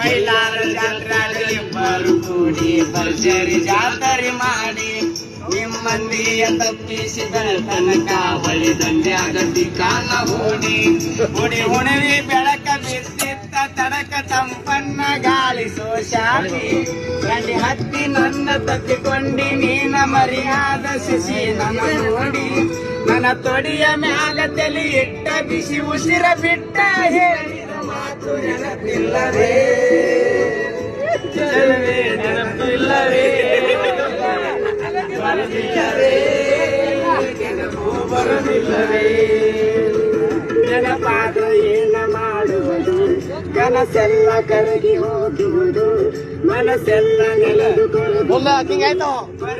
ಮೈಲಾರ ಜಾತ್ರೆ ಇಬ್ಬರು ಕೂಡಿ ಭರ್ಜರಿ ಜಾತ್ರೆ ಮಾಡಿ ನಿಮ್ಮಂದಿಯ ತಪ್ಪಿಸಿದ ತನಕ ಬಳಿ ದಂಡ್ಯಾಗತಿ ಕಾಲ ಹೂಡಿ ಹುಡಿ ಹುಣವಿ ಬೆಳಕ ಬಿದ್ದಿತ್ತ ತಡಕ ಸಂಪನ್ನ ಗಾಳಿ ಸೋಶಾಪಿ ಗಂಡಿ ಹತ್ತಿ ನನ್ನ ತತ್ತಿಕೊಂಡಿ ನೀನ ಮರ್ಯಾದ ಶಿಶಿ ನನ್ನ ನೋಡಿ ನನ್ನ ತೊಡಿಯ ಮ್ಯಾಲ ತಲೆ ಇಟ್ಟ ಬಿಸಿ ಉಸಿರ ಬಿಟ್ಟ ಹೇಳಿದ ಮಾತು ನೆನಪಿಲ್ಲವೇ ಚೆಲುವೆ ನೆನಪಿಲ್ಲವೇ ಬರುವುದಿಲ್ಲವೇ ನೆನಪಾದ್ರ ಏನ ಮಾಡುವುದು ಕನಸೆಲ್ಲ ಕರಗಿ ಹೋಗುವುದು ಮನಸ್ಸೆಲ್ಲ ನೆಲೆದುಕೊಳ್ಳುವುದು